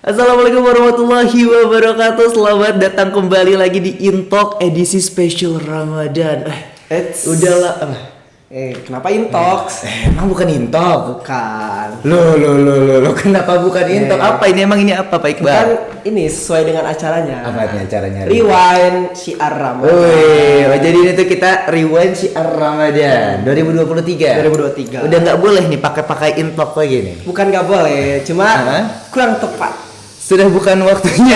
Assalamualaikum warahmatullahi wabarakatuh. Selamat datang kembali lagi di Intalk edisi spesial Ramadan. Udahlah. Kenapa Intox? Emang bukan Intalk? Bukan. Loh, kenapa bukan Intalk? Apa ini emang ini apa Pak Iqbal? Kan ini sesuai dengan acaranya. Apa ini acaranya? Rewind Syiar Ramadan. Wih, jadi ini tuh kita rewind Syiar Ramadan 2023. 2023. Udah nggak boleh nih pakai Intalk lagi nih. Bukan nggak boleh, cuma kurang tepat. Sudah bukan waktunya.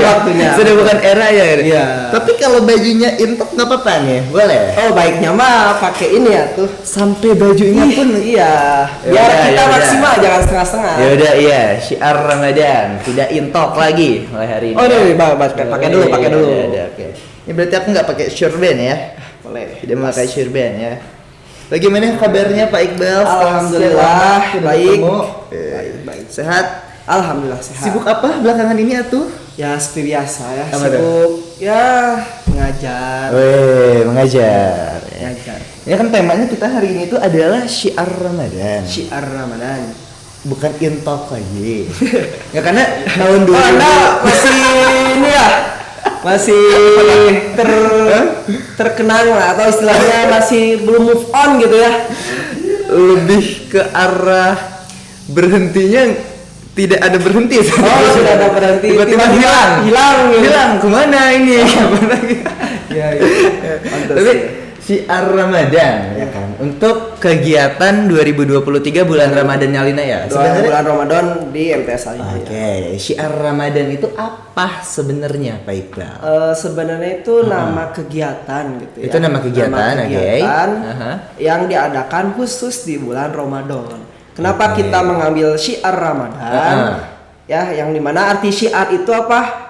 Waktunya. Sudah bukan era ya. Iya. Tapi kalau bajunya Intalk nggak apa-apa nih, boleh. Oh, baiknya mah pakai ini ya tuh. Sampai bajunya pun Iya. Biar kita maksimal, jangan setengah-setengah. Ya udah iya, Syiar Ramadan tidak Intalk lagi mulai hari ini. Oh, pakai dulu. Ya, oke. Ini berarti aku nggak pakai shirtband ya? Boleh. Tidak memakai shirtband ya. Bagaimana kabarnya Pak Iqbal? Alhamdulillah baik. Baik. Sehat? Alhamdulillah sehat. Sibuk apa belakangan ini atuh? Ya seperti biasa ya. Apa Sibuk ya mengajar. Mengajar. Mengajar. Ini kan temanya kita hari ini tuh adalah Syiar Ramadan. Syiar Ramadan. Bukan Intalk lagi. Ya karena tahun 2000 Anda masih ini ya. Masih terkenang lah, atau istilahnya masih belum move on gitu ya. lebih ke arah berhentinya tidak ada berhenti. Sudah ada berhenti. Tiba-tiba hilang kemana ini? Iya. Tapi Syiar Ramadan ya kan untuk kegiatan 2023 bulan Ramadan Nyalina ya. Bulan Ramadan di MTS Alina. Oke, Syiar Ramadan itu apa sebenarnya Pak Iqbal? Sebenarnya itu nama kegiatan gitu ya. Itu nama kegiatan, yang diadakan khusus di bulan Ramadan. Kenapa kita mengambil Syiar Ramadan? Ya, yang dimana arti syiar itu apa?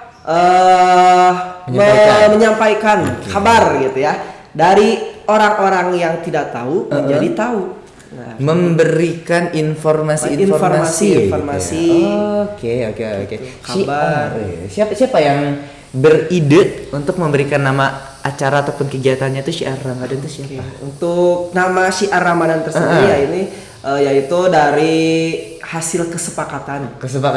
Menyampaikan kabar gitu ya. Dari orang-orang yang tidak tahu menjadi tahu. Nah, memberikan informasi. Oke. Kabar. Siapa yang beride untuk memberikan nama acara ataupun kegiatannya itu Syiar Ramadan itu siapa? Untuk nama Syiar Ramadan tersebut ya ini yaitu dari hasil kesepakatan bersama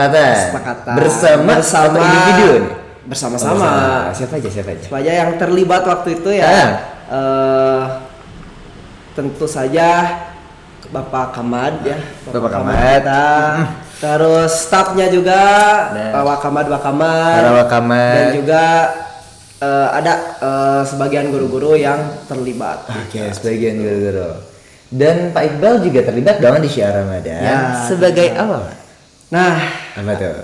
individu nih? Bersama-sama. Siapa aja supaya yang terlibat waktu itu ya tentu saja Bapak Kamad ya, Bapak Kamad kita, terus stafnya juga Pak Kamad dan juga ada sebagian guru-guru yang terlibat. Oke, sebagian guru-guru. Dan Pak Iqbal juga terlibat dong di Syiar Ramadan ya, sebagai apa? Nah, apa tuh?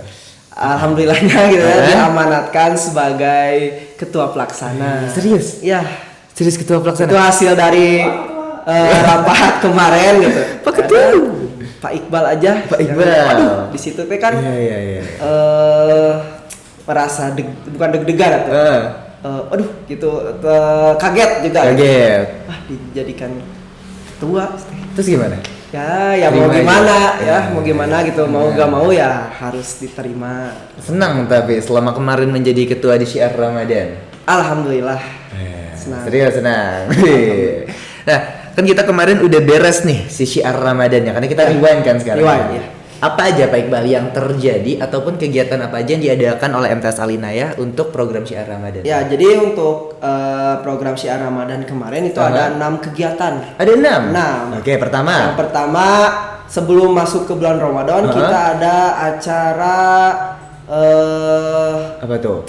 Alhamdulillahnya gitu ya, diamanatkan sebagai ketua pelaksana. Serius? Ya. Serius ketua pelaksana? Itu hasil dari rapat kemarin gitu. Pak Ketua? Pak Iqbal aja. Pak Iqbal. Aduh, di situ teh kan. Iya. Merasa bukan deg-degan atau. Aduh, gitu. Kaget juga. Kaget. Dijadikan ketua. Terus gimana? Ya mau gimana ya, mau gimana gitu, mau gak mau ya harus diterima. Senang tapi selama kemarin menjadi ketua di Syiar Ramadan. Alhamdulillah. Senang. Serius senang. Nah, kan kita kemarin udah beres nih si Syiar Ramadan ya, karena kita rewind kan sekarang. Rewind ya. Apa aja Pak Iqbal yang terjadi ataupun kegiatan apa aja yang diadakan oleh MTS Alina ya untuk program Syiar Ramadan? Ya, jadi untuk program Syiar Ramadan kemarin itu ada 6 kegiatan. Ada 6? Oke, pertama. Yang pertama, sebelum masuk ke bulan Ramadan kita ada acara apa tuh?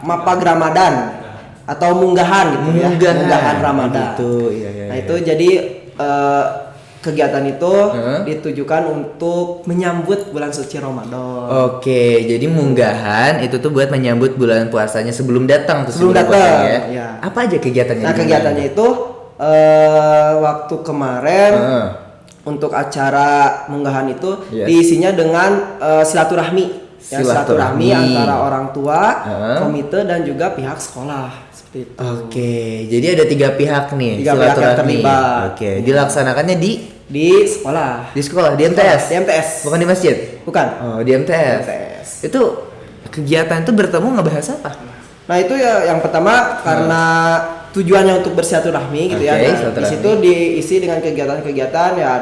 Mapag Ramadan atau munggahan gitu ya. Munggahan Ramadan. Gitu. Iya. Nah, itu jadi kegiatan itu ditujukan untuk menyambut bulan suci Ramadan. Oke, jadi munggahan itu tuh buat menyambut bulan puasanya sebelum datang tuh. Sebelum datang ya. Apa aja kegiatannya? Nah, kegiatannya itu waktu kemarin untuk acara munggahan itu diisinya dengan silaturahmi. Silaturahmi antara orang tua, komite dan juga pihak sekolah. Itu. Oke, jadi ada 3 pihak nih. 3 pihak yang terlibat. Oke, dilaksanakannya di sekolah. Di sekolah, di MTS. Di MTS. Bukan di masjid. Bukan. Oh, di MTS. Itu kegiatan itu bertemu ngebahas apa? Nah, itu ya yang pertama karena tujuannya untuk bersilaturahmi gitu ya. Nah, di situ diisi dengan kegiatan-kegiatan ya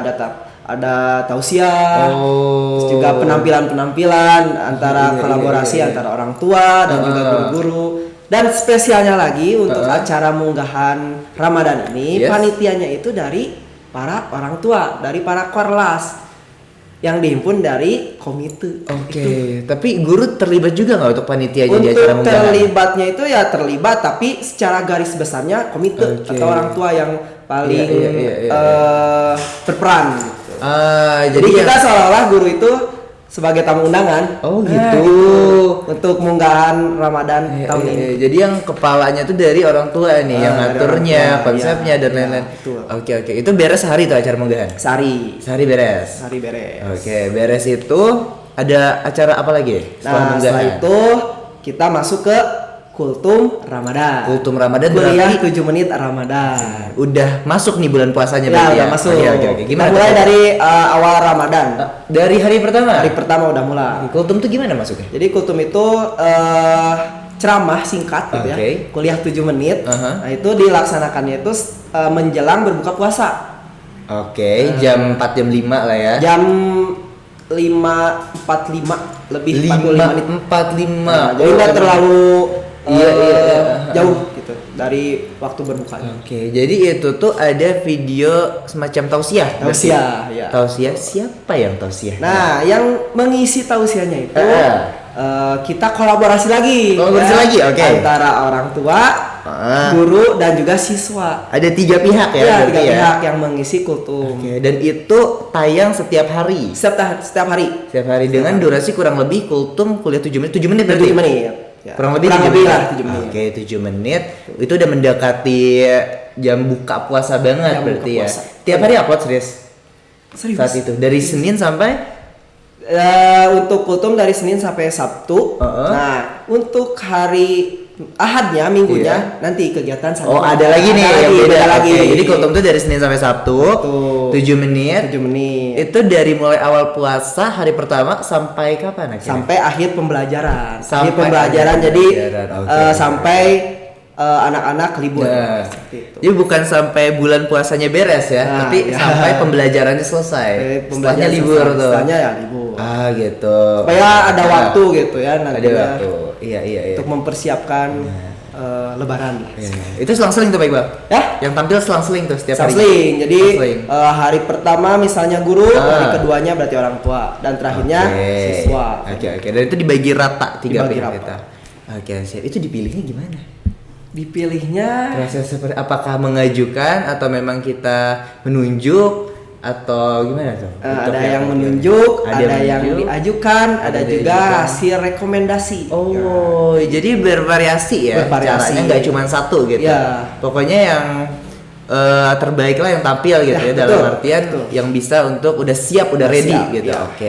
ada tausiah, terus juga penampilan-penampilan antara kolaborasi antara orang tua dan juga guru-guru. Dan spesialnya lagi untuk acara munggahan Ramadan ini, panitianya itu dari para orang tua, dari para korlas yang dihimpun dari komite. Oke, tapi guru terlibat juga nggak untuk panitianya di acara Untuk munggahan? terlibatnya itu ya terlibat, tapi secara garis besarnya komite atau orang tua yang paling berperan gitu. Jadi kita seolah-olah guru itu sebagai tamu undangan. Oh gitu. Untuk munggahan Ramadan tahun ini. Jadi yang kepalanya tuh dari orang tua nih, yang ngaturnya, konsepnya dan lain-lain. Oke. Itu beres sehari tuh acara munggahan? Sehari beres. Oke, beres itu ada acara apa lagi? Setelah itu kita masuk ke Kultum Ramadan. Kultum Ramadan kuliah 7 menit Ramadan. Udah masuk nih bulan puasanya berarti ya? Udah masuk. Oke. Gimana? Mulai dari awal Ramadan. Dari hari pertama? Hari pertama udah mulai. Kultum tuh gimana masuknya? Jadi kultum itu ceramah singkat gitu ya. Kuliah 7 menit. Nah, itu dilaksanakannya itu menjelang berbuka puasa. Oke, jam 4 jam 5 lah ya. Jam 5.45 lebih 45 menit. 45. Jadi nggak terlalu jauh gitu dari waktu berbuka. Oke, jadi itu tuh ada video semacam tausiah. Ya. Tausiah, siapa yang tausiah? Nah, yang mengisi tausiahnya itu kita kolaborasi lagi. Oke. Antara orang tua, guru dan juga siswa. Ada 3 pihak ya? Iya, 3 pihak yang mengisi kultum. Oke, dan itu tayang setiap hari. Setiap hari. Setiap hari dengan durasi kurang lebih kultum kuliah 7 menit. 7 menit berarti? 7 menit. Ya. Kurang lebih 7 menit. Oke, 7 menit. Itu udah mendekati jam buka puasa banget berarti ya. Tiap hari upload serius? Saat itu dari Senin sampai untuk kultum dari Senin sampai Sabtu. Nah, untuk hari Ahadnya, minggunya nanti kegiatan sampai. Oh, ada lagi nih yang beda lagi. Jadi kultum itu dari Senin sampai Sabtu. 7 menit. 7 menit. Itu dari mulai awal puasa hari pertama sampai kapan akhirnya? Sampai akhir pembelajaran. Sampai akhir pembelajaran. Jadi sampai anak-anak libur. Jadi bukan sampai bulan puasanya beres ya, tapi sampai pembelajarannya selesai. Setelahnya libur tuh. Setelahnya ya libur. Gitu. Supaya ada waktu gitu ya nanti. Ada waktu. Iya. Untuk mempersiapkan Lebaran lah. Itu selang-seling tuh Pak Iqbal? Ya? Yang tampil selang-seling tuh setiap hari? Selang-seling. Jadi hari pertama misalnya guru, hari keduanya berarti orang tua, dan terakhirnya siswa. Oke. Dan itu dibagi rata 3 pihak kita. Oke, siap. Itu dipilihnya gimana? Dipilihnya proses seperti apakah mengajukan atau memang kita menunjuk atau gimana tuh? Ada yang menunjuk, ada yang diajukan, ada juga hasil rekomendasi. Oh, jadi bervariasi ya? Caranya nggak cuma satu gitu. Pokoknya yang terbaik lah yang tampil gitu ya, dalam artian yang bisa untuk udah siap, udah ready gitu. Oke,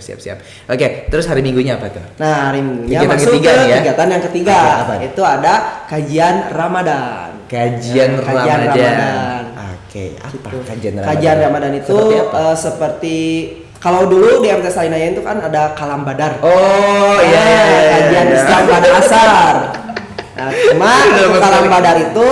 siap. Oke, terus hari Minggunya apa tuh? Nah, hari Minggunya masuk ke kegiatan yang ketiga. Itu ada kajian Ramadan. Kajian Ramadan. Oke, apa kajian Ramadan? Kajian Ramadan itu seperti kalau dulu di MT Salinaya itu kan ada Kalam Badar. Oh iya. Kajian Islam pada asar. Nah, cuma untuk Kalam Badar itu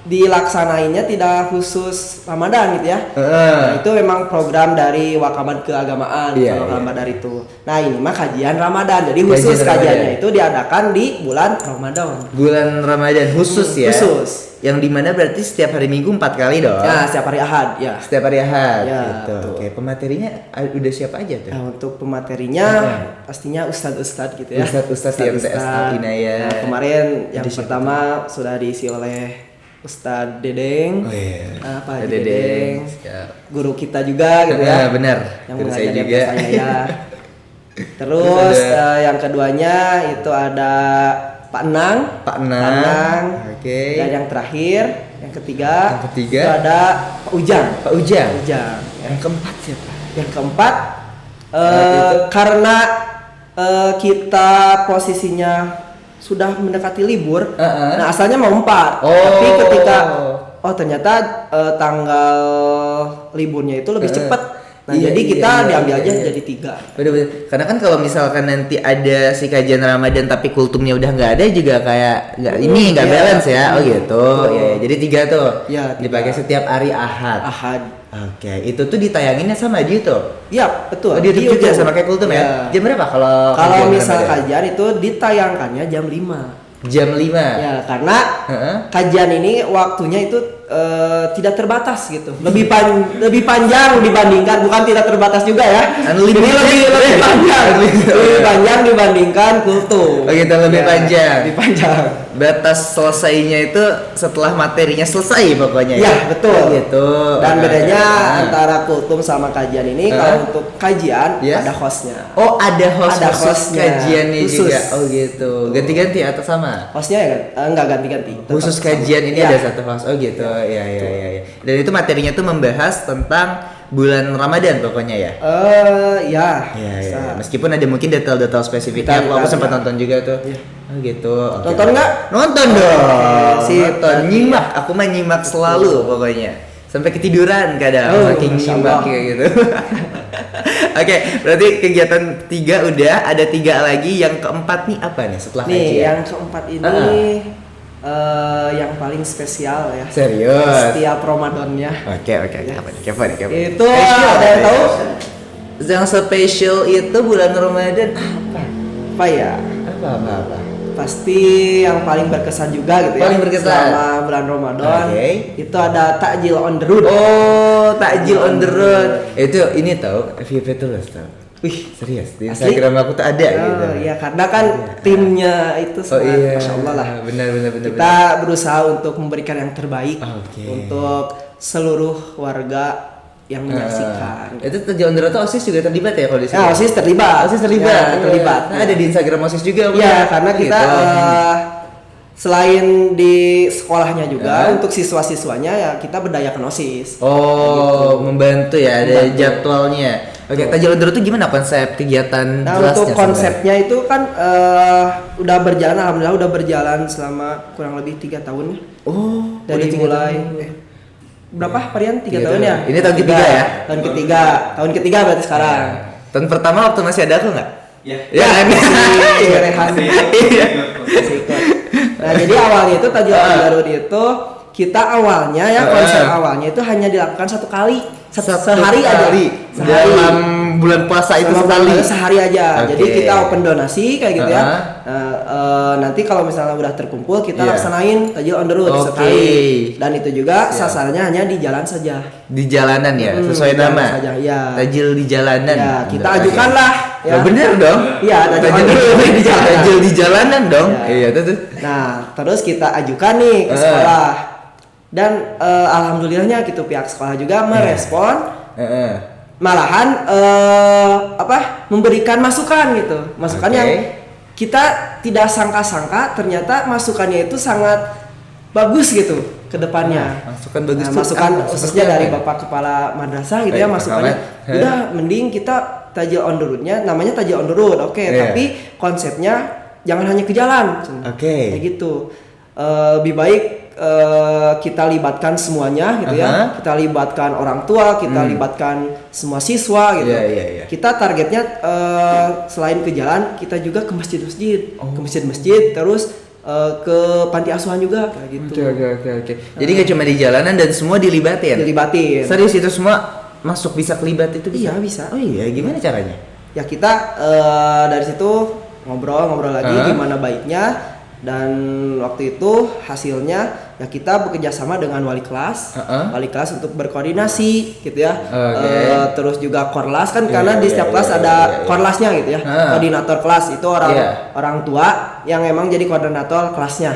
dilaksanainnya tidak khusus Ramadan gitu ya. Nah, itu memang program dari Wakaman Keagamaan kalau Kalam Badar itu. Nah, ini mah kajian Ramadan. Jadi khusus kajiannya itu diadakan di bulan Ramadan. Bulan Ramadan khusus ya. Khusus. Yang dimana berarti setiap hari Minggu 4 kali dong. Ya, setiap hari Ahad ya. Setiap hari Ahad ya, gitu. Oke, pematerinya udah siapa aja tuh? Nah, untuk pematerinya pastinya ustadz-ustadz gitu ya. Ustadz di MTS Al-Inayah. Nah, kemarin yang pertama sudah diisi oleh Ustadz Dedeng. Oh iya. Pak Dedeng. Guru kita juga gitu ya. Benar. Yang mengajar juga. Saya. Terus yang keduanya itu ada Pak Enang. Oke. Dan yang terakhir, yang ketiga itu ada Pak Ujang. Yang keempat siapa? Yang keempat karena kita posisinya sudah mendekati libur. Nah, asalnya mau 4. Tapi ketika ternyata tanggal liburnya itu lebih cepat. Nah jadi kita diambil aja jadi 3. Bener-bener. Karena kan kalau misalkan nanti ada si kajian Ramadan tapi kultumnya udah nggak ada juga kayak nggak balance ya. Oh gitu. Ya, jadi 3 tuh. Ya, dipakai setiap hari Ahad. Oke, itu tuh ditayanginnya sama di YouTube. Iya, betul. Di YouTube juga sama kayak kultum ya. Jam berapa kalau misal kajian itu ditayangkannya jam 5. Jam 5. Ya, karena kajian ini waktunya itu tidak terbatas gitu. Lebih panjang dibandingkan, bukan tidak terbatas juga ya. Ini lebih panjang. Lebih panjang dibandingkan kultum. Oh gitu, lebih panjang. Lebih panjang. Batas selesainya itu setelah materinya selesai pokoknya ya. Ya, betul. Gitu. Dan bedanya antara kultum sama kajian ini kalau untuk kajian ada hostnya. Oh, ada hostnya. Kajian ini khusus. Juga. Oh gitu. Ganti-ganti atau sama? Hostnya ya enggak ganti-ganti. Khusus kajian ini ada satu host. Oh gitu. Iya. Dan itu materinya tuh membahas tentang bulan Ramadan pokoknya ya. Ya. Meskipun ada mungkin detail-detail spesifiknya. Aku sempat nonton juga tuh. Oh gitu. Nonton nggak? Nonton dong. Nonton. Nyimak. Aku mah nyimak selalu pokoknya. Sampai ketiduran kadang saking nyimak kayak gitu. Oke, berarti kegiatan 3 udah, ada 3 lagi. Yang keempat nih apa nih setelah kajian? Nih, yang keempat ini yang paling spesial ya. Serius? Setiap Ramadannya. Oke. Apa nih? Itu ada yang tahu? Yang spesial itu bulan Ramadan Apa ya? Apa? Pasti yang paling berkesan juga gitu paling berkesan selama bulan Ramadan. Itu ada takjil on the road. Oh, takjil on the road. Itu ini tahu FYP Tulus tahu. Wih, serius di Instagram aku tuh ada gitu. Iya, karena kan timnya itu sangat Masya Allah lah. Benar. Kita berusaha untuk memberikan yang terbaik untuk seluruh warga yang menyaksikan. Itu takjil on the road tuh OSIS juga terlibat ya kalau di sini? Nah, OSIS terlibat. Nah, ada di Instagram OSIS juga. Iya, karena kita selain di sekolahnya juga untuk siswa-siswanya ya kita berdayakan OSIS. Oh, gitu. Membantu ya, ada jadwalnya. Oke, takjil on the road itu gimana konsep kegiatan jelasnya? Untuk konsepnya sebenarnya? Itu kan udah berjalan, alhamdulillah udah berjalan selama kurang lebih 3 tahun. Oh, dari mulai berapa varian 3 tahun ya? Ini tahun ketiga ya? Tahun ketiga berarti sekarang. Tahun pertama waktu masih ada aku nggak? Ya, masih rehat. Nah, jadi awalnya itu takjil on the road itu kita awalnya ya konsep awalnya itu hanya dilakukan 1 kali. Sehari aja dalam bulan puasa itu sehari aja. Jadi kita open donasi kayak gitu ya. Nanti kalau misalnya udah terkumpul kita laksanain takjil on the road sekali. Dan itu juga sasarannya hanya di jalan saja. Di jalanan ya, sesuai nama. Takjil di jalanan. Ya, kita ajukan lah. Ya bener dong. Iya, takjil di jalanan dong. Iya tuh. Nah, terus kita ajukan nih ke sekolah. Dan alhamdulillahnya gitu pihak sekolah juga merespon, malahan memberikan masukan gitu, yang kita tidak sangka-sangka ternyata masukannya itu sangat bagus gitu ke depannya. Masukan khususnya dari Bapak Kepala Madrasah gitu ya, masukannya udah mending kita takjil on the road-nya namanya takjil on the road. Tapi konsepnya jangan hanya ke jalan. Kayak gitu. Lebih baik kita libatkan semuanya gitu ya. Kita libatkan orang tua, kita libatkan semua siswa gitu. Kita targetnya selain ke jalan, kita juga ke masjid-masjid, ke masjid-masjid, terus ke panti asuhan juga kayak gitu. Oke. Jadi nggak cuma di jalanan dan semua dilibatin. Serius itu semua masuk bisa kelibat itu bisa? Iya, bisa. Oh iya, gimana caranya? Ya kita dari situ ngobrol lagi gimana baiknya. Dan waktu itu hasilnya ya kita bekerja sama dengan wali kelas untuk berkoordinasi gitu ya. Terus juga korlas kan karena di setiap kelas ada korlasnya gitu ya. Koordinator kelas itu orang tua yang emang jadi koordinator kelasnya.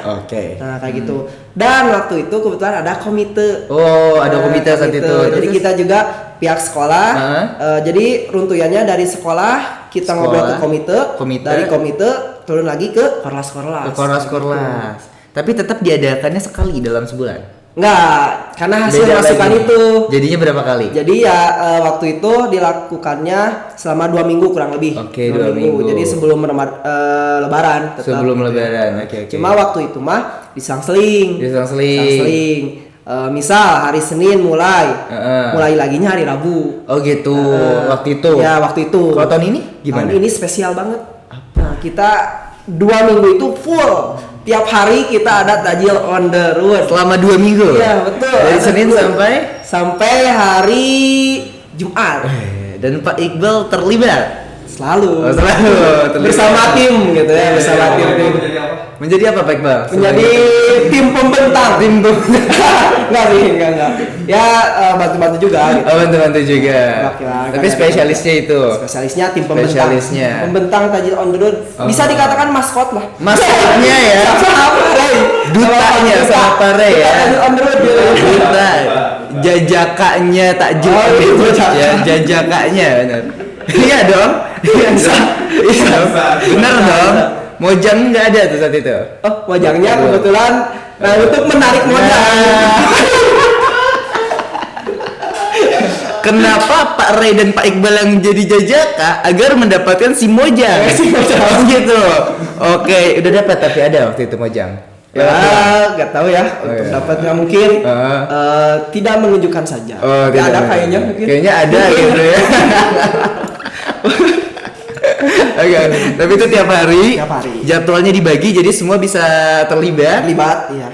Nah kayak gitu. Dan waktu itu kebetulan ada komite. Ada komite saat itu. Jadi kita juga pihak sekolah. Jadi runtuyannya dari sekolah kita ngobrol ke komite. Dari komite turun lagi ke korlas. Tapi tetap diadakannya sekali dalam sebulan? Enggak, karena hasil masukan itu. Jadinya berapa kali? Jadi ya waktu itu dilakukannya selama 2 minggu kurang lebih. 2 minggu. Jadi sebelum Lebaran tetap. Sebelum Lebaran. Oke. Cuma waktu itu mah diselang-seling. misal hari Senin mulai laginya hari Rabu. Oh gitu, waktu itu. Ya waktu itu. Kalau tahun ini gimana? Tahun ini spesial banget. Nah kita 2 minggu itu full. Tiap hari kita ada tajil on the road. Selama 2 minggu? Iya betul. Dari Senin sampai hari Jumat. Dan Pak Iqbal terlibat? Selalu terlibat. Bersama tim gitu ya, bersama tim. Menjadi apa Pak Iqbal? Menjadi tim pembentang. Enggak. Ya bantu-bantu juga gitu. Bantu-bantu juga. Tapi spesialisnya itu. Spesialisnya tim pembentang. Pembentang tajil on the road. Bisa dikatakan maskot lah. Maskotnya ya. Dutanya sama Pare ya. Tajil on the road gitu. Duta. Jajakanya takjub. Ya, jajakanya benar. Iya dong. Iya. Benar dong. Mojang nggak ada tuh saat itu. Oh, mojangnya kebetulan. Nah, untuk menarik mojang. Kenapa Pak Ray dan Pak Iqbal yang jadi jajaka agar mendapatkan si mojang? Oh gitu. Oke, udah dapat tapi ada waktu itu mojang. Ya, nggak tahu ya. Untuk dapatnya mungkin tidak menunjukkan saja. Oh, ada kayaknya mungkin. Kayaknya ada gitu ya. Oke, tapi itu tiap hari. Jadwalnya dibagi jadi semua bisa terlibat. Iya.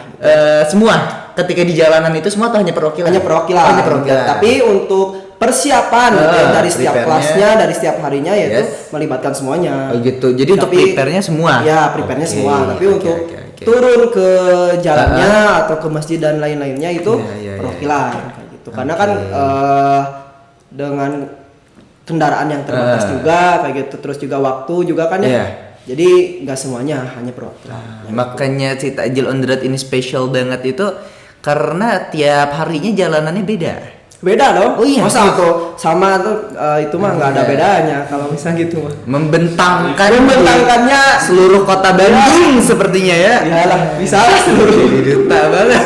Semua ketika di jalanan itu semua atau hanya perwakilan? Hanya perwakilan. Tapi untuk persiapan dari setiap kelasnya, dari setiap harinya yaitu melibatkan semuanya. Oh gitu. Jadi untuk prepare-nya semua. Ya, prepare-nya semua. Tapi untuk turun ke jalannya atau ke masjid dan lain-lainnya itu perwakilan kayak gitu. Karena kan dengan kendaraan yang terbatas juga kayak gitu, terus juga waktu juga kan ya. Jadi nggak semuanya hanya perwakilan. Makanya si Takjil on the Road ini spesial banget itu karena tiap harinya jalanannya beda. Beda dong. Oh iya. Masa tuh sama tuh itu mah nggak ada bedanya kalau misalnya gitu mah. Membentangkannya seluruh kota Bandung sepertinya ya. Iyalah, bisa lah seluruh. Duta banget.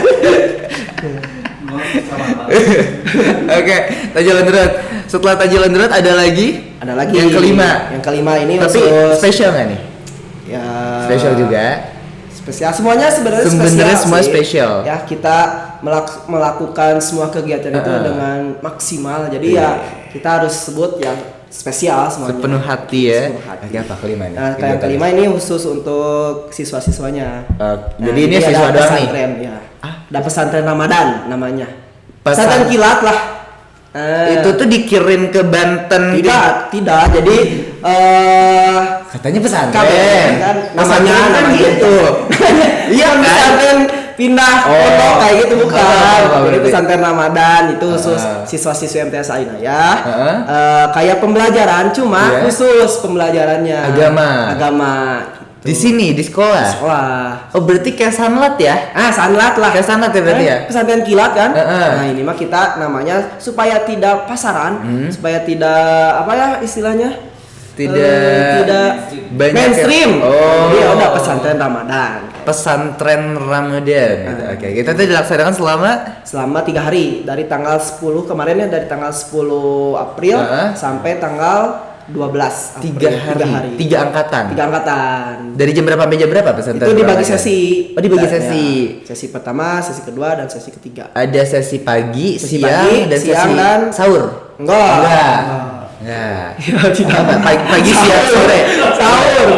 Oke, Takjil on the Road. Setelah Takjil on the Road ada lagi? Ada lagi. Yang kelima ini tapi spesial nggak nih? Ya. Spesial juga. Spesial semuanya sebenarnya semua spesial. Ya kita melakukan semua kegiatan itu dengan maksimal. Jadi ya kita harus sebut yang spesial semuanya. Sepenuh hati ya. Oke, apa kelima ini? Nah, yang kelima ini khusus untuk siswa-siswanya. Jadi ini siswa doang nih. Ya. Ada pesantren Ramadan namanya. Pesantren kilat lah. Itu tuh dikirim ke Banten. Tidak. Jadi katanya pesantren. Kan namanya gitu. Iya, pesantren pindah pondok kayak gitu bukan. Jadi pesantren Ramadan itu khusus siswa-siswa MTS Ainaya. Kayak pembelajaran cuma khusus pembelajarannya agama. Di sini di sekolah. Oh berarti kayak sanlat ya? Sanlat lah. Kayak sanlat ya berarti ya? Pesantren kilat kan? Nah ini mah kita namanya supaya tidak pasaran, supaya tidak apa ya istilahnya? Tidak banyak mainstream. Jadi udah pesantren Ramadan. Pesantren Ramadan. Gitu. Oke, kita tuh dilaksanakan selama 3 hari dari tanggal 10 kemarin ya dari tanggal 10 April sampai tanggal 12 April. 3 hari. 3 angkatan. Dari jam berapa sampai jam berapa pesantren? Itu dibagi sesi. Oh, dibagi sesi. Ya. Sesi pertama, sesi kedua dan sesi ketiga. Ada sesi pagi, siang dan sesi sahur. Enggak. Ya, tidak. Pagi, siang, sore. Sahur.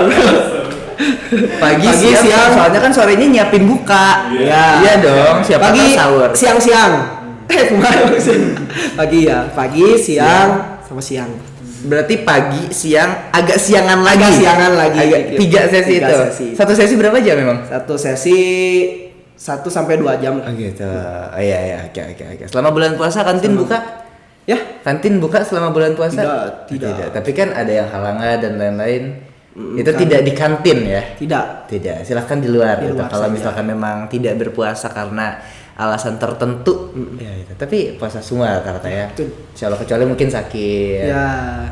Pagi, siang. Soalnya kan sorenya nyiapin buka. Iya dong. Siapa tahu sahur. Siang. Pagi, siang, sama siang. Berarti pagi, siang, agak siangan lagi. 3 sesi itu. Satu sesi berapa jam memang? Satu sesi 1 sampai 2 jam. Oh gitu. Oh iya. Oke. Selama bulan puasa kantin buka? Ya, kantin buka selama bulan puasa? Tidak. Tapi kan ada yang halangan dan lain-lain. Itu tidak di kantin ya? Tidak. Silahkan di luar. Gitu. Kalau misalkan memang tidak berpuasa karena alasan tertentu, ya itu. Tapi puasa semua katanya. Insya Allah kecuali mungkin sakit. Ya,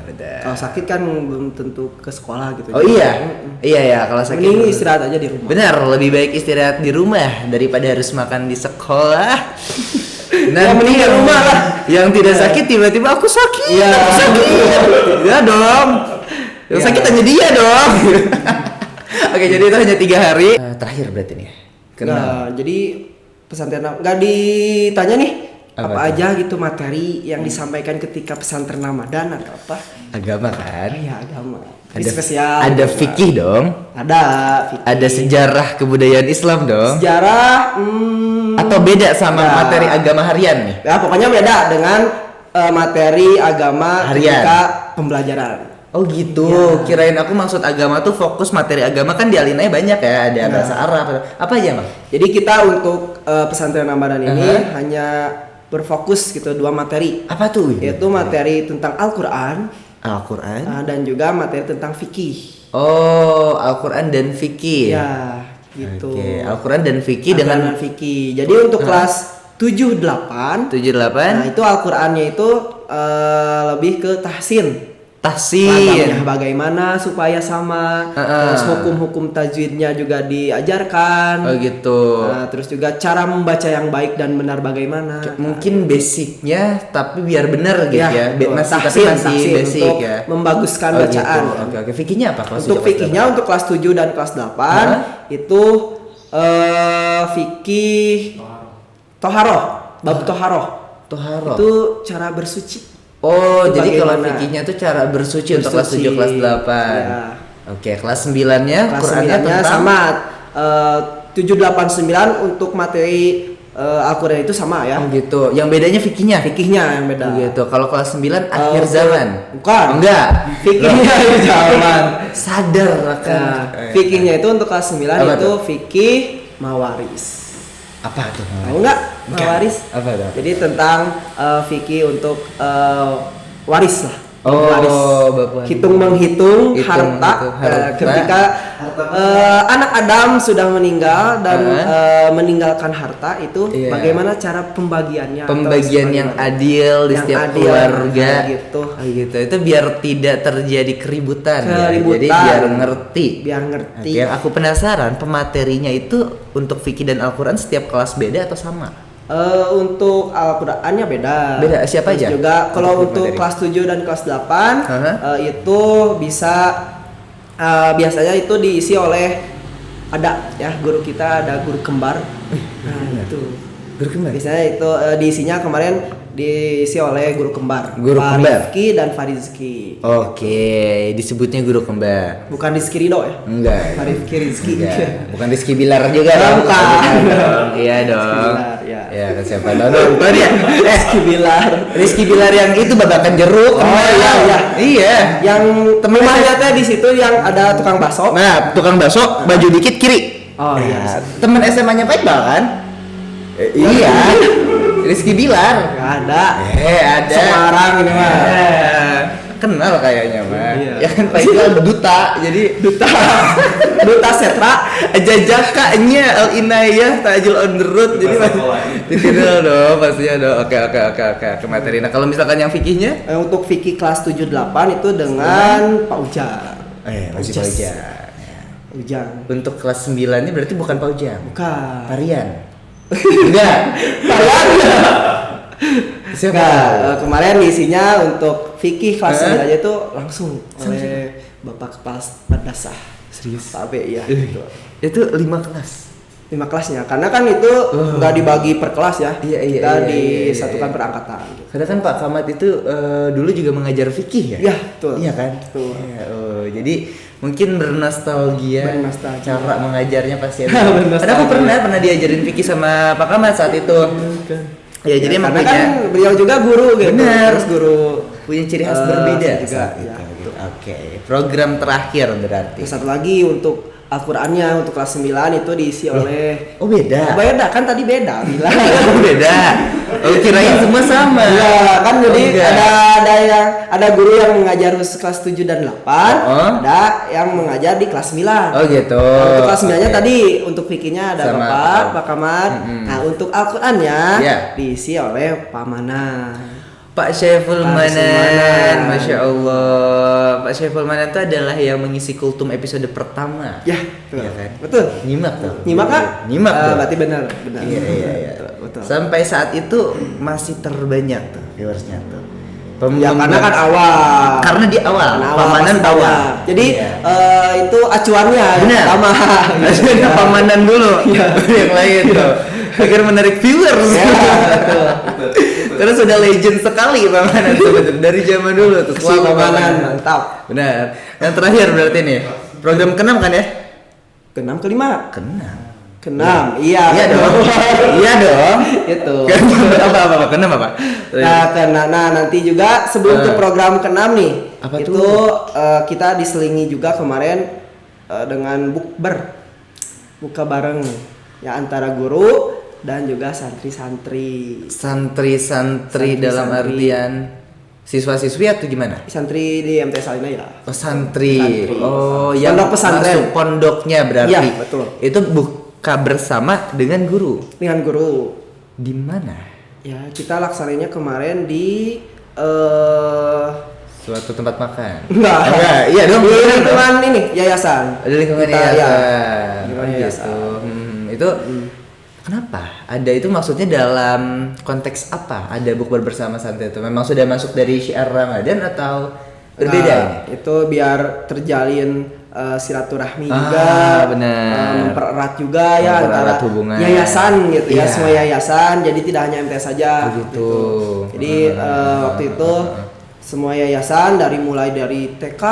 benar. Kalau sakit kan belum tentu ke sekolah gitu. Oh iya. Kalau sakit mending istirahat aja di rumah. Benar, lebih baik istirahat di rumah daripada harus makan di sekolah. Nanti di rumah lah. Yang tidak sakit tiba-tiba aku sakit. Ya dong. Yang sakit hanya dia dong. Oke, jadi itu hanya 3 hari. Terakhir berarti nih. Nah, jadi pesantren nggak ditanya nih apa aja gitu materi yang disampaikan ketika pesantren Ramadan atau apa? Agama kan? Iya, agama. Ada spesial. Ada fikih dong. Ada fikih. Ada sejarah kebudayaan Islam dong. Sejarah atau beda sama materi agama harian nih? Ya pokoknya beda dengan materi agama ketika pembelajaran. Oh gitu, kirain aku maksud agama tuh fokus materi agama kan di Alinai banyak ya, ada bahasa Arab, apa aja Bang? Jadi kita untuk pesantren Ramadan ini hanya berfokus gitu 2 materi. Apa tuh? Yaitu materi tentang Al-Quran dan juga materi tentang fikih. Oh, Al-Quran dan fikih. Ya, gitu. Oke, Al-Quran dan fikih dengan fikih. Jadi untuk kelas 7-8. Nah, itu Al-Qur'annya itu lebih ke tahsin. Ragamnya bagaimana supaya sama, terus hukum-hukum tajwidnya juga diajarkan. Oh gitu. Nah, terus juga cara membaca yang baik dan benar bagaimana. Mungkin basicnya tapi biar benar gitu ya. Masih basic untuk ya. Membaguskan bacaan. Gitu. Oke. Fikihnya apa? Untuk fikihnya untuk kelas 7 dan kelas 8 itu fikih Toharoh, bab Toharoh. Itu cara bersuci. Oh, itu jadi kalau fikihnya tuh cara bersuci untuk kelas 7 kelas 8. Ya. Oke, kelas 9-nya Qur'annya tentang sama 789 untuk materi Al-Qur'an itu sama ya. Oh gitu. Yang bedanya fikihnya yang beda. Gitu. Kalau kelas 9 akhir zaman. Bukan. Enggak. Fikihnya akhir zaman. Sadar kan. Fikihnya itu untuk kelas 9 itu fikih mawaris. Apa tuh? Tahu nggak mawaris? Apa tuh? Jadi tentang fikih untuk waris lah. Waris. Menghitung harta. Ketika anak Adam sudah meninggal dan meninggalkan harta itu bagaimana cara pembagiannya? Pembagian yang adil di setiap keluarga. Gitu. Itu biar tidak terjadi keributan. Ya. Jadi biar ngerti. Yang aku penasaran pematerinya itu untuk fikih dan Al-Quran setiap kelas beda atau sama? Untuk Al-Qur'annya beda. Siapa aja? Juga kalau untuk kelas 7 dan kelas 8 itu bisa biasanya itu diisi oleh guru kita ada guru kembar. Itu. Guru kembar. Biasanya itu diisinya kemarin diisi oleh guru kembar. Rifki dan Farizki. Oke, disebutnya guru kembar. Bukan Rizky Ridho ya? Enggak. Rifki Rizky. Bukan Rizky Bilar juga. Bukan. Iya dong. Ya kan siapa nonton ya? Rizky Bilar yang itu babakan jeruk. Oh iya. Yang rumahnya teh di situ yang ada tukang bakso. Nah, tukang bakso baju dikit kiri. Oh iya. Teman SMA-nya Pak Iqbal kan? Iya. Rizky Bilar. Gak ada. Ada. Semarang ini mah. Kenal kayaknya mah. Iya. Ya kan Pak Iqbal duta. Jadi duta setra jajakanya Al Inayah Tajul on the road. Jadi dikenal dong pastinya dong. Oke. Ke materi. Nah, kalau misalkan yang fikihnya untuk fikih kelas 7 8 itu dengan Pak Ujang. Masih Pak Ujang. Ujang. Untuk kelas 9-nya berarti bukan Pak Ujang. Bukan. Tarian. Enggak. Siapa? Kemarin isinya untuk fikih kelas 9 aja itu langsung oleh Bapak Kepala Madrasah. Serius? Tapi iya. Itu 5 kelas. 5 kelasnya. Karena kan itu enggak dibagi per kelas ya. Iya, kita disatukan per angkatan. Karena kan Pak Kamat itu dulu juga mengajar fikih ya? Iya, betul. Iya kan? Betul. Jadi mungkin bernostalgia cara mengajarnya pasti ada. Karena aku pernah diajarin fikih sama Pak Kamat saat itu. Ya, jadi karena kan beliau juga guru gitu. Benar. Terus guru punya ciri khas berbeda juga. Gitu. Oke. Program terakhir berarti. Satu lagi untuk Al-Qur'annya untuk kelas 9 itu diisi oleh beda. Beda kan tadi beda bilang. Beda. Kirain semua sama. Iya, kan jadi ada guru yang mengajar khusus kelas 7 dan 8, ada yang mengajar di kelas 9. Oh gitu. Untuk kelas 9-nya tadi untuk fikihnya ada Pak Kamat. Nah, untuk Al-Qur'annya diisi oleh Pak Manan. Pak Syaiful Manan, Masya Allah. Pak Syaiful Manan itu adalah yang mengisi Kultum episode pertama. Ya, betul. Ya kan? Betul. Nyimak tuh. Nyimak kan? Nyimak tuh. Berarti benar. Iya. Betul. Sampai saat itu masih terbanyak tuh viewersnya tuh. Ya karena kan awal. Karena di awal. Pak Manan awal. Jadi itu acuannya. Benar. Sama. Pak Manan dulu. Yang lain tuh. agar menarik viewers. Ya, betul. Karena sudah legend sekali Bang Hanan sebenarnya dari zaman dulu tuh. Bang Hanan mantap. Benar. Yang terakhir berarti nih program ke-6 kan ya? Ke-6 ke-5? Ke-6. Iya dong. Iya dong. Itu. Apa ke-6 apa? Nah, nanti juga sebelum ke program ke-6 nih. Apa itu tuh? Kita diselingi juga kemarin dengan bukber. Buka bareng ya antara guru dan juga santri-santri dalam artian siswa-siswi atau gimana? Santri di MTS Alina ya. Oh, santri. Oh, yang pondok pesantren. Masuk pondoknya berarti. Iya, betul. Itu buka bersama dengan guru. Di mana? Ya, kita laksananya kemarin di suatu tempat makan. Enggak. Iya dong. Di lingkungan ini yayasan. Ada lingkungan yayasan. Yayasan. Itu kenapa? Ada itu maksudnya dalam konteks apa? Ada bukber bersama santai itu memang sudah masuk dari syiar Ramadan atau berbeda ini? Itu biar terjalin silaturahmi juga, mempererat juga ya antara hubungan yayasan gitu ya, semua yayasan. Jadi tidak hanya MTS saja gitu. Jadi waktu itu semua yayasan mulai dari TK,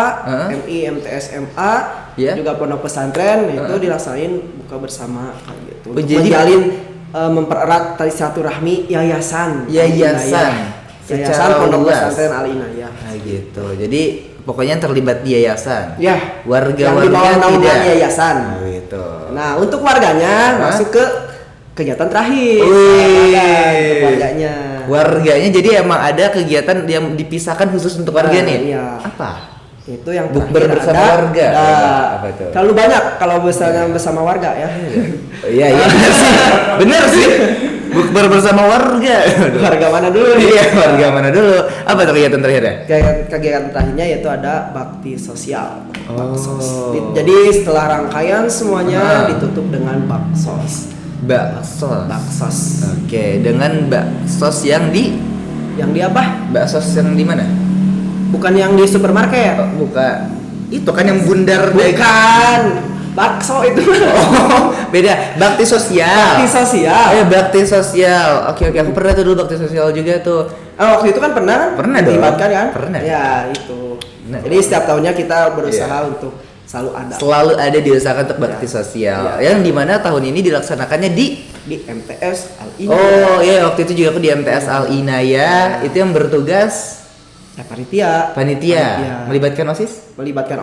MI, MTS, MA, juga pondok pesantren itu dilaksanain buka bersama gitu. Untuk menjalin mempererat tali silaturahmi yayasan pondok pesantren Al Inayah. Gitu. Jadi pokoknya terlibat di yayasan. Ya. Warga-warga tidak yayasan. Gitu. Nah, untuk warganya masuk ke kegiatan terakhir. Warganya jadi emang ada kegiatan yang dipisahkan khusus untuk warga nih. Iya. Apa? Itu yang bukber bersama warga. Apa itu? Terlalu banyak kalau misalnya bersama warga ya. Iya benar sih. Bukber bersama warga. Warga mana dulu nih? Iya, warga mana dulu? Apa tuh kegiatan terakhirnya? Kegiatan terakhirnya yaitu ada bakti sosial. Baksos. Jadi setelah rangkaian semuanya ditutup dengan baksos. Baksos. Oke, dengan baksos yang di apa? Baksos yang di mana? Bukan yang di supermarket. Bukan. Itu kan yang bundar. Bukan. Bakso itu. Beda. Bakti sosial. Bakti sosial. Oke. Aku pernah tuh dulu bakti sosial juga tuh. Waktu itu kan pernah dong. Dilibatkan kan? Pernah. Ya, itu. Jadi setiap tahunnya kita berusaha untuk selalu ada diusahakan untuk bakti sosial yang dimana tahun ini dilaksanakannya di MTS Al Inayah. Oh iya, waktu itu juga aku di MTS Al Inayah. Itu yang bertugas panitia. Melibatkan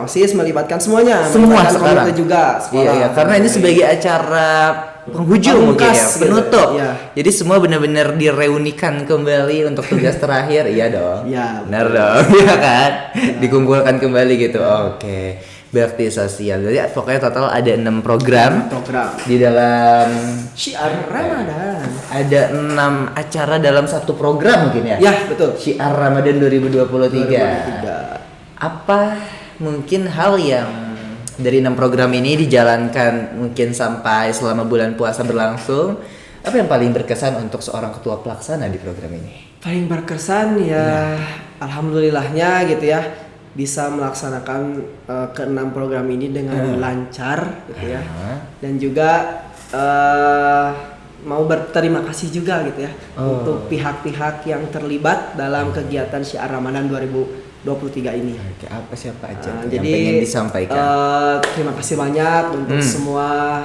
OSIS, melibatkan semuanya. Semua sekarang juga sekolah. Iya, karena ini sebagai acara penghujung mungkin ya, penutup. Gitu. Jadi semua benar-benar direunikan kembali untuk tugas terakhir. Iya dong. Iya. Benar dong. Iya kan? Dikumpulkan kembali gitu. Oke. Bakti sosial. Jadi pokoknya total ada 6 program di dalam syiar Ramadan. Ada 6 acara dalam satu program mungkin ya? Ya, betul. Syiar Ramadan 2023. Apa mungkin hal yang dari 6 program ini dijalankan mungkin sampai selama bulan puasa berlangsung? Apa yang paling berkesan untuk seorang ketua pelaksana di program ini? Paling berkesan ya alhamdulillahnya gitu ya, bisa melaksanakan ke-6 program ini dengan lancar gitu ya. Dan juga mau berterima kasih juga gitu ya untuk pihak-pihak yang terlibat dalam kegiatan Syiar Ramadan 2023 ini. Oke, siapa aja yang pengen disampaikan? Terima kasih banyak untuk semua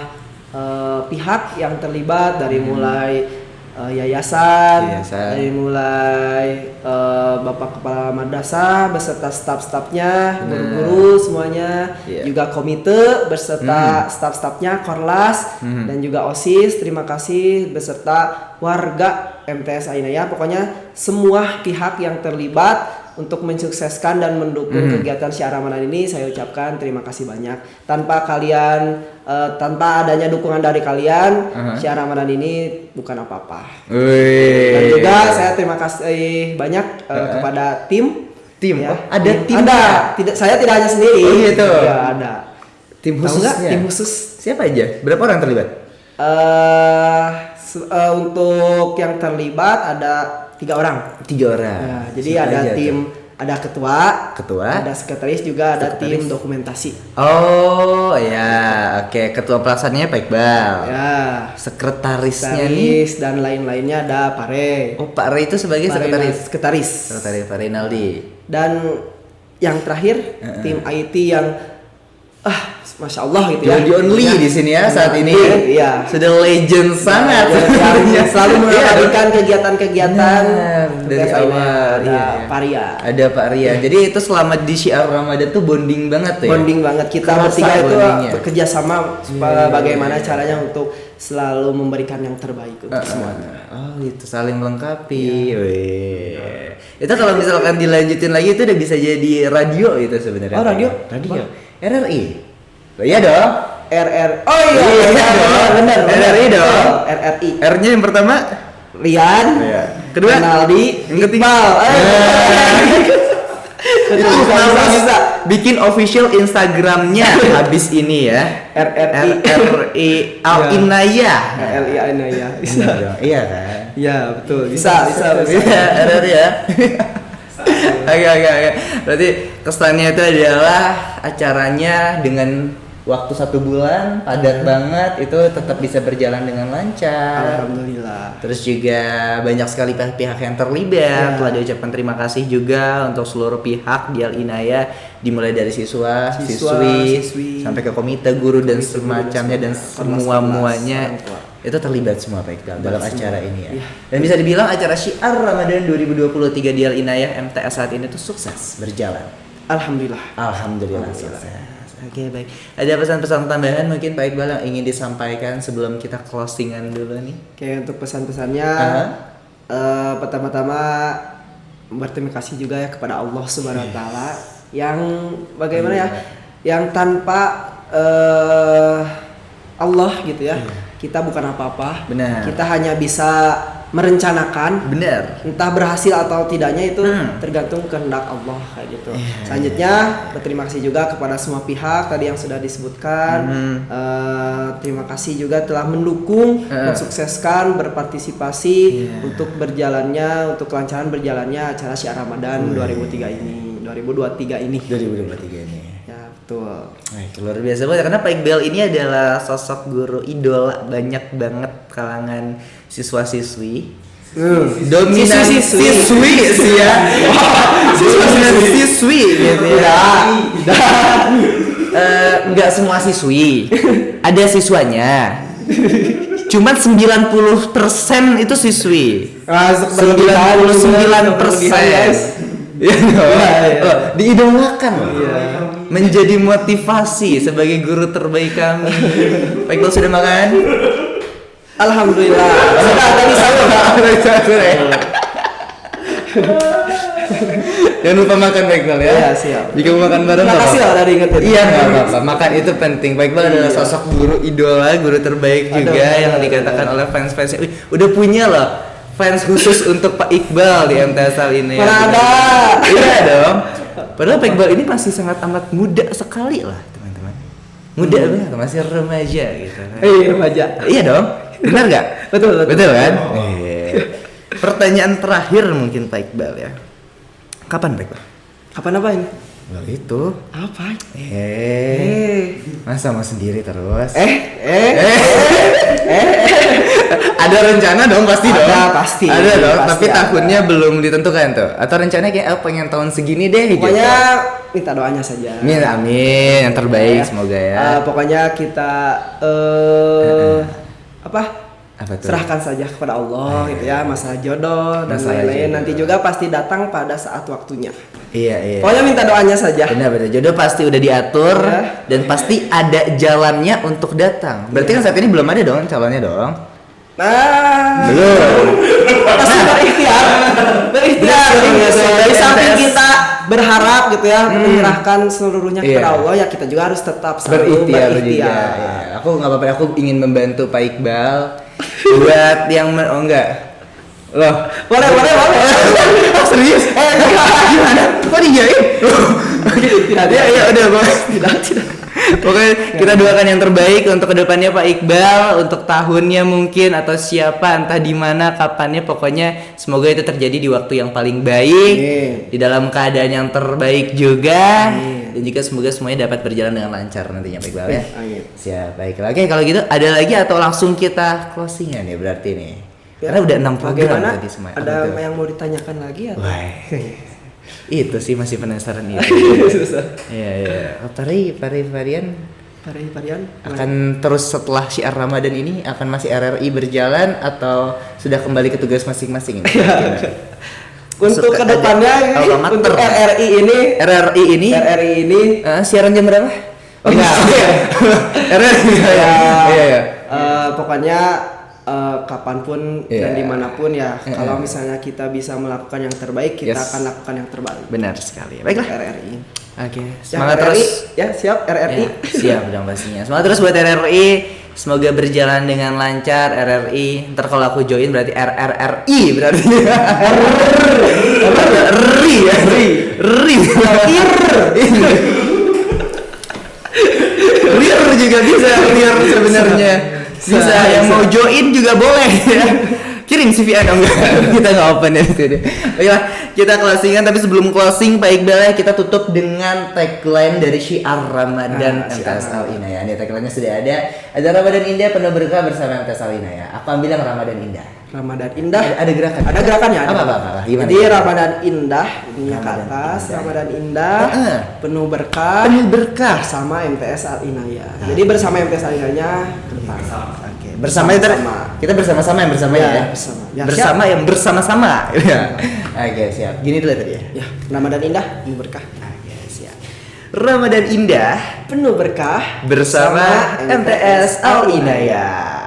pihak yang terlibat dari mulai yayasan, dari mulai Bapak Kepala Madrasah beserta staf-stafnya, guru-guru semuanya, juga komite beserta staf-stafnya, Korlas dan juga OSIS. Terima kasih beserta warga MTS Al Inayah. Pokoknya semua pihak yang terlibat untuk mensukseskan dan mendukung kegiatan Syiar Ramadan ini, saya ucapkan terima kasih banyak. Tanpa kalian, tanpa adanya dukungan dari kalian, Syiar Ramadan ini bukan apa-apa. Dan juga saya terima kasih banyak kepada tim. Ya. Ada tim? Ada. Saya tidak hanya sendiri. Oh gitu. Ya, ada. Tim khususnya? Tim khusus. Siapa aja? Berapa orang terlibat? Untuk yang terlibat ada 3 orang. Ya, jadi siapa ada tim ada ketua, ada sekretaris juga, ada tim dokumentasi. Oh ya, oke. Ketua pelaksananya Pak Iqbal. Ya. Sekretarisnya nih dan lain-lainnya ada Pak Re. Oh, Pak Re itu sebagai sekretaris Pak Rinaldi. Dan yang terakhir tim IT yang Masya Allah gitu ya. The only di sini ya saat ini. Iya. Sudah legend sangat. Yang selalu mengabadikan kegiatan-kegiatan dari awal. Ada Pak Ria. Ada Pak Ria. Jadi itu selama di Syiar Ramadan tuh bonding banget ya. Bonding banget. Kita bertiga itu bekerja sama bagaimana caranya untuk selalu memberikan yang terbaik untuk semuanya. Oh, itu saling melengkapi. Itu kalau misalkan dilanjutin lagi itu udah bisa jadi radio itu sebenarnya. Oh, radio? RRI. Iya dong. Oh iya. Benar. RRI dong. RRI. R-nya yang pertama Rian. Kedua Rinaldi. Yang ketiga bisa bikin official Instagramnya habis ini ya. RRI Al Inayah. Bisa. Iya kan? Iya betul. Bisa. RRI ya. Oke. Berarti kesannya itu adalah acaranya dengan waktu 1 bulan padat banget itu tetap bisa berjalan dengan lancar. Alhamdulillah. Terus juga banyak sekali pihak yang terlibat. Telah diucapkan terima kasih juga untuk seluruh pihak di Al Inayah, dimulai dari siswi sampai ke komite guru dan semacamnya dan semuanya itu terlibat semua Pak Iqbal dalam acara ini ya. Dan bisa dibilang acara Syiar Ramadan 2023 di Al Inayah MTS saat ini tuh sukses berjalan. Alhamdulillah sukses. Oke, baik. Ada pesan-pesan tambahan mungkin Pak Iqbal yang ingin disampaikan sebelum kita closingan dulu nih? Oke, untuk pesan-pesannya pertama-tama berterima kasih juga ya kepada Allah Subhanahu wa taala yang bagaimana ya, yang tanpa Allah gitu ya. Kita bukan apa-apa. Benar. Kita hanya bisa merencanakan. Benar. Entah berhasil atau tidaknya itu tergantung kehendak Allah kayak gitu. Selanjutnya berterima kasih juga kepada semua pihak tadi yang sudah disebutkan. Terima kasih juga telah mendukung, mensukseskan, berpartisipasi untuk kelancaran berjalannya acara Syiar Ramadan 2023 ini. Ya, betul. Luar biasa banget karena Pak Iqbal ini adalah sosok guru idola banyak banget kalangan siswa-siswi. Dominan siswi sih ya. Dominan siswi gitu ya. Enggak semua siswi. Ada siswanya. Cuman 90% itu siswi. 99%. Diidolakan menjadi motivasi sebagai guru terbaik kami. Pak Iqbal sudah makan? Alhamdulillah. Sudah tadi sahur. Jangan lupa makan Pak Iqbal ya. Iya, siap. Jika mau makan bareng terima kasih udah diingetin. Iya, enggak apa-apa. Makan itu penting. Pak Iqbal adalah sosok guru idola, guru terbaik juga yang dikatakan oleh fans-fansnya. Udah punya loh fans khusus untuk Pak Iqbal di MTS Al Inayah. Mana ada? Iya dong. Padahal Pak Iqbal ini masih sangat amat muda sekali lah teman-teman. Muda banget, masih remaja gitu. Remaja. Iya dong. Benar nggak? Betul kan? Pertanyaan terakhir mungkin Pak Iqbal ya. Kapan Pak Iqbal? Kapan apa ini? Well, itu apa? Masa mau sendiri terus? Ada rencana dong pasti dong. Pasti. Ada dong, tapi tahunnya belum ditentukan tuh. Atau rencananya kayak pengen tahun segini deh. Pokoknya minta doanya saja. Amin, yang terbaik semoga ya. Pokoknya kita serahkan saja kepada Allah gitu ya, masalah jodoh dan lain-lain nanti juga pasti datang pada saat waktunya. Iya. Pokoknya minta doanya saja. Benar, jodoh pasti udah diatur dan pasti ada jalannya untuk datang. Berarti kan saat ini belum ada dong calonnya dong. Belum. Pasti berikhtiar. Dari samping kita berharap gitu ya, menyerahkan seluruhnya kepada Allah, ya kita juga harus tetap selalu berikhtiar. Juga. Aku nggak apa-apa, aku ingin membantu Pak Iqbal buat yang enggak. Loh, boleh. Serius? Gimana? Kok dijain? Tidak. Ya udah, Bos. Tidak. Pokoknya kita doakan yang terbaik untuk kedepannya Pak Iqbal, untuk tahunnya mungkin atau siapa entah di mana kapannya, pokoknya semoga itu terjadi di waktu yang paling baik, di dalam keadaan yang terbaik juga, dan juga semoga semuanya dapat berjalan dengan lancar nantinya Pak Iqbal ya. Siap, baiklah. Oke, kalau gitu ada lagi atau langsung kita closingan ya berarti nih. Karena udah 6 program tadi semua. Ada yang mau ditanyakan lagi atau? Itu sih masih penasaran itu. Iya. Varian akan terus setelah syiar Ramadan ini akan masih RRI berjalan atau sudah kembali ke tugas masing-masing ini? Untuk kedepannya untuk RRI ini siaran jam berapa? Oh enggak. RRI ya. Pokoknya kapanpun dan dimanapun ya, kalau misalnya kita bisa melakukan yang terbaik, kita akan lakukan yang terbaik. Benar sekali. Baiklah. RRI. Oke. Semangat terus. Ya, siap RRI. Siap dong pastinya. Semangat terus buat RRI. Semoga berjalan dengan lancar RRI. Ntar kalau aku join berarti RRRI berarti. Rir juga bisa sebenarnya. Bisa yang mau join juga boleh ya. Kirim CV Anda enggak? Kita nggak open ya itu deh. Baiklah, kita closingan, tapi sebelum closing Pak Iqbal ya, kita tutup dengan tagline dari syiar Ramadan MTS Al Inayah. Ini tagline-nya sudah ada. Ada Ramadan indah penuh berkah bersama MTS Al Inayah. Aku bilang Ramadan indah. Ramadan indah. Ada gerakan. Ada gerakannya. Apa? Gimana? Jadi Ramadan indah, ininya ke atas. Ramadan indah, penuh berkah. Bersama MTS Al Inayah. Jadi bersama MTS Al Inayah bersama kita bersama-sama yang bersama ya. Bersama yang bersama-sama. Oke, siap. Gini dulu tadi ya. Ramadan indah penuh berkah. Oke, siap. Ramadan indah penuh berkah bersama MTS Al Inayah.